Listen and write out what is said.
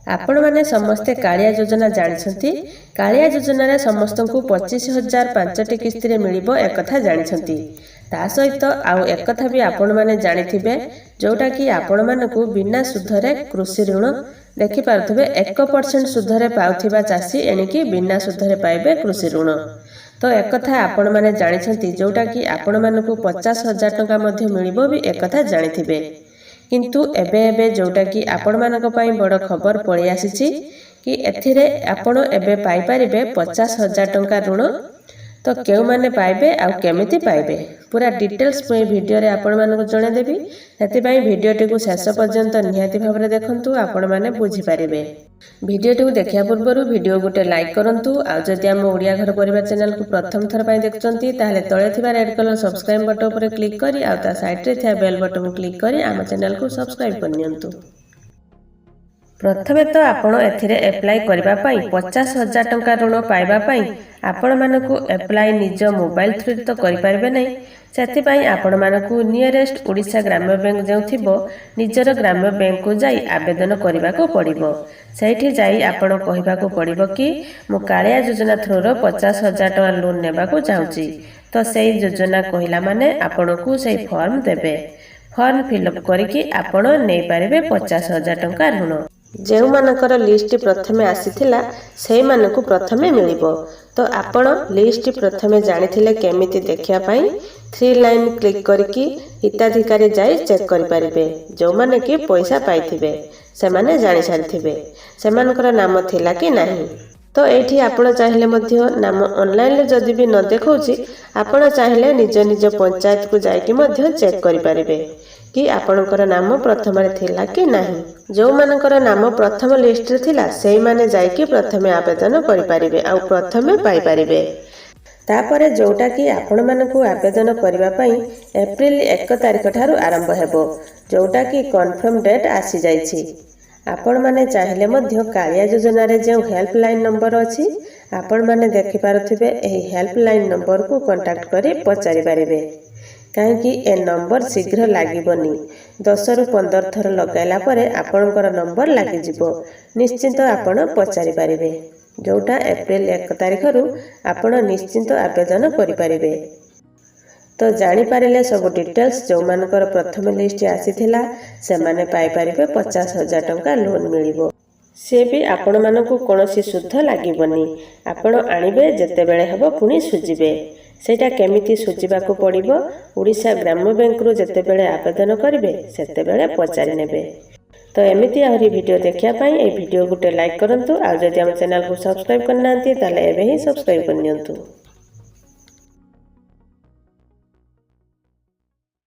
आपण माने समस्ते कालिया योजना जानछंती। कालिया योजना समस्त को 25,000 5टी किस्ती रे मिलिबो एकथा जानछंती। ता सहित आउ एकथा भी आपण माने जानिथिबे जोटा कि आपण मानकु बिना सुधरे कृषि ऋण देखि पारथबे 1% सुधरे पाउथिबा चासी एणिकी बिना सुधरे पाइबे कृषि ऋण। तो एकथा आपण माने जानिछंती जोटा कि आपण मानकु 50,000 टंका मध्ये मिलिबो भी एकथा जानिथिबे। किंतु एबे एबे जोटा कि आपण मानक पई बड़ खबर पळि आसीछि कि एथिरे आपण एबे पाई परिबे 50,000 टंका ऋण। तो केउ माने पाइबे आ केमिति पाइबे पूरा डिटेल्स में वीडियो रे आपण मानक जणे देबी। सेति पई वीडियोटी को शेष पर्यंत निहाती भाबरे देखंतु आपण माने बुझी पारिबे। वीडियोटी को देखिया पूर्वरु वीडियो गोटे लाइक करंतु। आ जदि हम ओडिया घर परिवार चैनल को प्रथम थर पई देखचंती ताले तळे थिबा रेड कलर सब्सक्राइब बटन ऊपर क्लिक करी आ ता साइड रे थिया बेल बटन को क्लिक करी आम चैनल को सब्सक्राइब करनियंतु। प्रथमे तो आपण एथिरे अप्लाई करबा पई 50,000 टंका ऋण पाइबा पई आपण मानकु अप्लाई निज मोबाइल थ्रू तो करि पारबे नै। सेति पई आपण मानकु नियरेस्ट ओडिशा ग्राम्य बैंक जेउ थिबो निजर ग्राम्य बैंक को जाई आवेदन करबा को पड़िबो। सेठी जाई आपण कहिबा को पड़िबो कि मु कालिया योजना थ्रू रो 50,000 टंका लोन नेबा को चाहूची। तो सेही योजना कहिला माने आपणकु सेही फॉर्म देबे। फॉर्म फिलअप करिकि आपण नै पारिबे 50,000 टंका ऋण। जेउ मानकर लिस्ट प्रथमे आसीथिला सेही मानकु प्रथमे मिलिबो। तो आपण लिस्ट प्रथमे जानिथिले केमिति देखिया पई 3 लाइन क्लिक करके हिताधिकारी जाई चेक करि परिबे। जो माने कि पैसा पाइथिबे से माने जानि सारिथिबे सेमानकर नाम थिला कि नाही। तो एठी आपण चाहिले मध्य नाम ऑनलाइन ले जदि भी न देखौची आपण चाहिले निज निज पंचायत को जाई कि मध्य चेक करि परिबे कि आपणकर नाम प्रथम रे थिला कि नाही। जो मानकर नाम प्रथम लिस्ट रे थिला सेही माने जाई कि प्रथमे आवेदन करि परिबे आ प्रथमे पाई परिबे। तापरे जोटा कि आपण मानकु आवेदन करबा पई एप्रिल 1 तारिख ठारू आरंभ हेबो जोटा कि कन्फर्म डेट आसी जाईछि। आपण माने चाहिले मध्य कालिया योजना रे जे हेल्पलाइन नंबर अछि आपण माने देखि पारुथिबे एही हेल्पलाइन नंबर को कांटेक्ट करी पचारि पारिबे। काहेकि ए नंबर शीघ्र लागिबनी 10 रु 15 थर लगाइला परे आपणकर नंबर लागि जिवो। निश्चित आपण पचारि पारिबे जोटा एप्रिल 1 तारिख रु आपण निश्चित आवेदन करि पारिबे। तो जानि पारिले सब डिटेल्स जो मानकर प्रथम लिस्ट आसीथिला से माने पाई पारिबे 50,000 टंका लोन मिलिबो। से भी आपण मानकु कोनोसी सुध लागिबनी। आपण आनिबे जते बेले हबो पुनी सुजिबे। सेटा केमिति सुजिबा को पड़िबो ओडिशा ग्राम्य बैंक रु जते बेले आवेदन करिवे सेते बेले पचारि नेबे। तो एमिति आहुरी वीडियो देखिया पई ए वीडियो गुटे लाइक करंतु। आ जदि हम चैनल को सब्सक्राइब करनांती ताले एबे ही सब्सक्राइब करनियंतु।